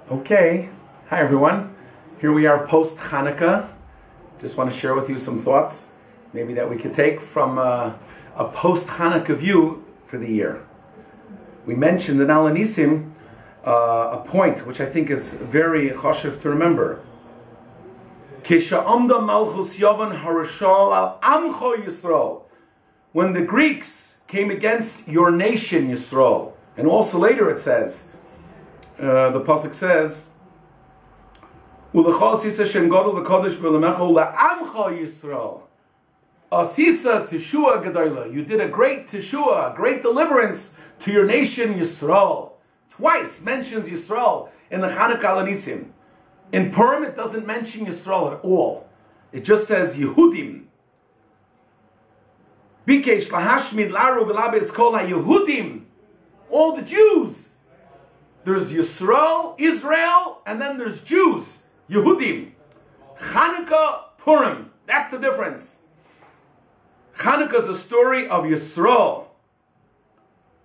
Okay, hi everyone. Here we are post Hanukkah. Just want to share with you some thoughts, maybe that we could take from a post Hanukkah view for the year. We mentioned in Al Anisim a point which I think is very chashuv to remember. Kisha'amda malchus yavan harashal al amcho Yisrael. When the Greeks came against your nation Yisrael, and also later it says, the pasuk says, "Ulachasisa shem gadol v'kadosh b'lemecha la'amcha Yisrael." Asisa teshua gedola. You did a great teshua, a great deliverance to your nation Yisrael. Twice mentions Yisrael in the Chanukah Al Anisim. In Purim, it doesn't mention Yisrael at all. It just says Yehudim. Bikesh lahashmid laru b'labes kol ha-Yehudim. All the Jews. There's Yisrael, Israel, and then there's Jews, Yehudim. Chanukah, Purim. That's the difference. Chanukah is a story of Yisrael.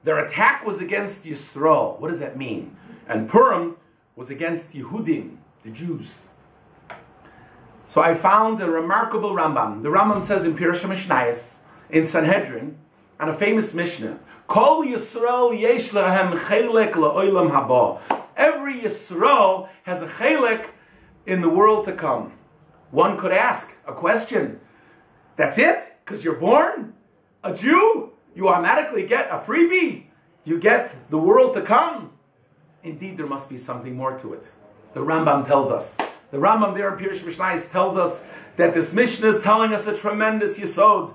Their attack was against Yisrael. What does that mean? And Purim was against Yehudim, the Jews. So I found a remarkable Rambam. The Rambam says in Pirush HaMishnayos, in Sanhedrin, on a famous Mishnah, Kol Yisrael yesh lahem chelek la'olam haba. Every Yisrael has a chelek in the world to come. One could ask a question. That's it? Because you're born a Jew? You automatically get a freebie? You get the world to come? Indeed, there must be something more to it. The Rambam tells us. The Rambam there in Pirush HaMishnayos tells us that this Mishnah is telling us a tremendous yesod.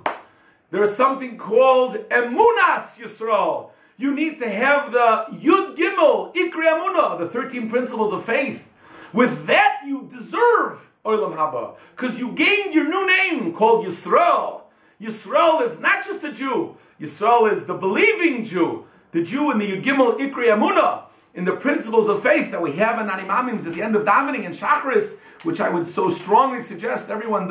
There is something called Emunas Yisrael. You need to have the Yud Gimel, Ikri Emunah, the 13 principles of faith. With that, you deserve Olam Haba, because you gained your new name called Yisrael. Yisrael is not just a Jew. Yisrael is the believing Jew. The Jew in the Yud Gimel, Ikri Emunah, in the principles of faith that we have in Animamims at the end of davening and Shachris, which I would so strongly suggest everyone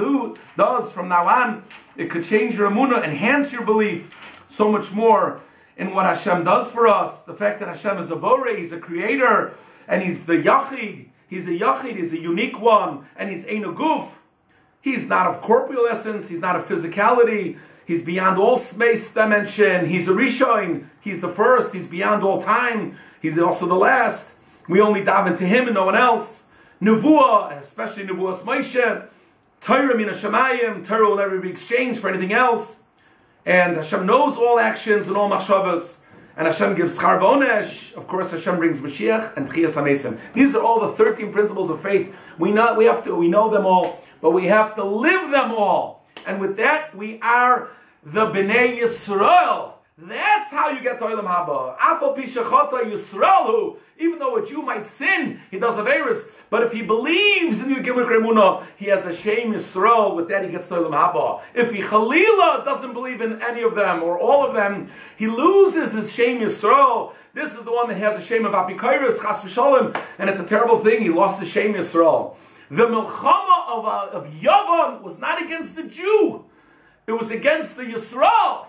does from now on. It could change your emunah, enhance your belief so much more in what Hashem does for us. The fact that Hashem is a borei, He's a creator, and He's the Yachid. He's a Yachid, He's a unique one, and He's Ein Guf. He's not of corporeal essence, He's not of physicality, He's beyond all space dimension. He's a Rishon, He's the first, He's beyond all time, He's also the last. We only dive into Him and no one else. Nevuah, especially Nevuah's Moshe, Torah min hashamayim, Torah will never be exchanged for anything else. And Hashem knows all actions and all machshavas. And Hashem gives schar v'onesh. Of course, Hashem brings Mashiach and Tchiyas HaMesim. These are all the 13 principles of faith. We know them all, but we have to live them all. And with that, we are the Bnei Yisrael. That's how you get to Olam Haba. Afal pi shechata Yisraelu. Even though a Jew might sin, he does averis, but if he believes in the Yud Gimel Emunah, he has a Shem Yisrael. With that, he gets to Olam Haba. If he Chalila doesn't believe in any of them or all of them, he loses his Shem Yisrael. This is the one that has a Shem of Apikairis, Chas v'Shalom, and it's a terrible thing. He lost his Shem Yisrael. The Milchama of Yavan was not against the Jew; it was against the Yisrael,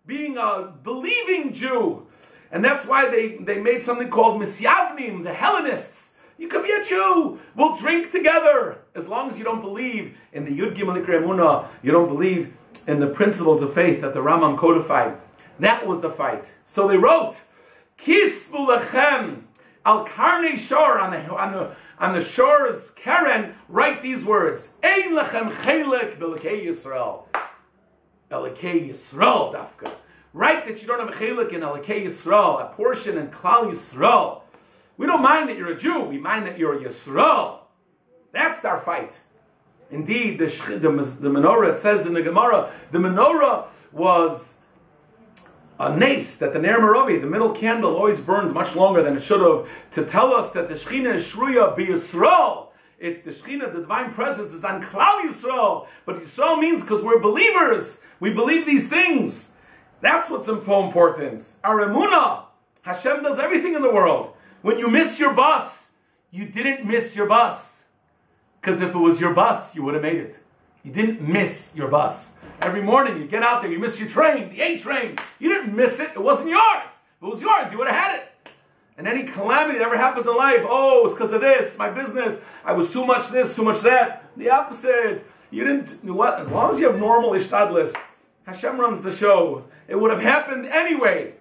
being a believing Jew. And that's why they made something called Misyavnim, the Hellenists. You can be a Jew. We'll drink together. As long as you don't believe in the Yud Gimel Ikri Emunah, you don't believe in the principles of faith that the Rambam codified. That was the fight. So they wrote, Kisbu lechem al karnei shor, on the shores, Karen, write these words. Ein lechem chelek b'elokei Yisrael. Elokei Yisrael, dafka. Right, that you don't have a chelik in Elokei Yisrael, a portion in Klal Yisrael. We don't mind that you're a Jew. We mind that you're a Yisrael. That's our fight. Indeed, the menorah, it says in the Gemara, the menorah was a nace, that the Ner Meravi, the middle candle, always burned much longer than it should have, to tell us that the Shechina is Shruya b'Yisrael. The Shechina, the divine presence, is on Klal Yisrael. But Yisrael means because we're believers. We believe these things. That's what's so important. Our emunah. Hashem does everything in the world. When you miss your bus, you didn't miss your bus. Because if it was your bus, you would have made it. You didn't miss your bus. Every morning you get out there, you miss your train, the A train. You didn't miss it. It wasn't yours. If it was yours, you would have had it. And any calamity that ever happens in life, oh, it's because of this, my business, I was too much this, too much that. The opposite. You didn't, you know what? As long as you have normal ishtadlis, Hashem runs the show. It would have happened anyway.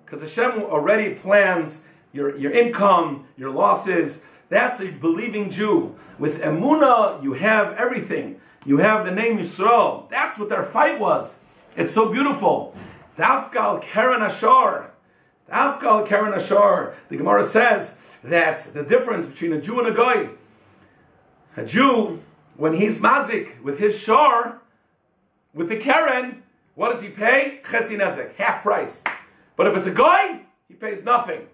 Because Hashem already plans your income, your losses. That's a believing Jew. With Emunah, you have everything. You have the name Yisrael. That's what their fight was. It's so beautiful. Dafkal Keren Ashar. Dafkal Keren Ashar. The Gemara says that the difference between a Jew and a Goy, a Jew, when he's mazik with his shar, with the Keren, what does he pay? Chetzi nezek, half price. But if it's a Goy, he pays nothing.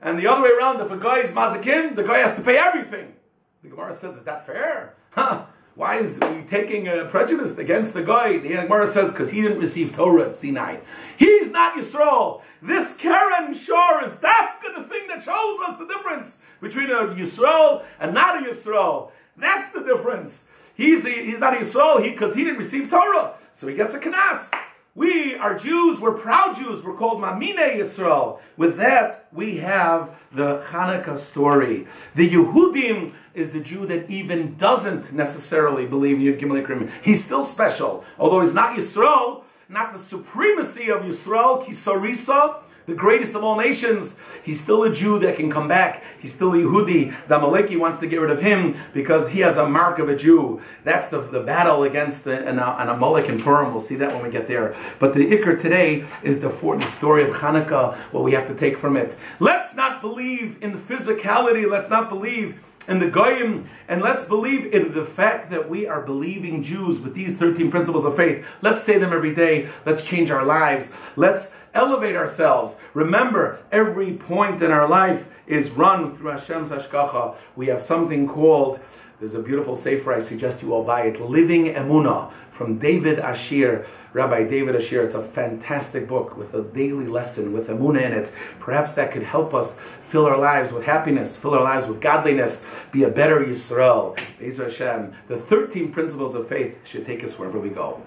And the other way around, if a guy is mazikim, the guy has to pay everything. The Gemara says, is that fair? Huh? Why is he taking a prejudice against the guy? The Gemara says, because he didn't receive Torah at Sinai. He's not Yisrael. This Keren Shor is dafka, the thing that shows us the difference between a Yisrael and not a Yisrael. That's the difference. He's not Yisrael because he didn't receive Torah. So he gets a kanas. We are Jews, we're proud Jews, we're called Mamine Yisrael. With that, we have the Hanukkah story. The Yehudim is the Jew that even doesn't necessarily believe in Yud Gimel Krim. He's still special. Although he's not Yisrael, not the supremacy of Yisrael, Kisarisa, the greatest of all nations, he's still a Jew that can come back. He's still a Yehudi. The Amaleki wants to get rid of him because he has a mark of a Jew. That's the battle against an Amalek in Purim. We'll see that when we get there. But the Iker today is the story of Hanukkah, what we have to take from it. Let's not believe in the physicality. Let's not believe in the Goyim, and let's believe in the fact that we are believing Jews with these 13 principles of faith. Let's say them every day. Let's change our lives. Let's elevate ourselves. Remember, every point in our life is run through Hashem's hashgacha. We have something called, there's a beautiful sefer, I suggest you all buy it, Living Emunah, from David Asher, Rabbi David Asher. It's a fantastic book with a daily lesson with Emunah in it. Perhaps that could help us fill our lives with happiness, fill our lives with godliness, be a better Yisrael. Be'ez Hashem. The 13 principles of faith should take us wherever we go.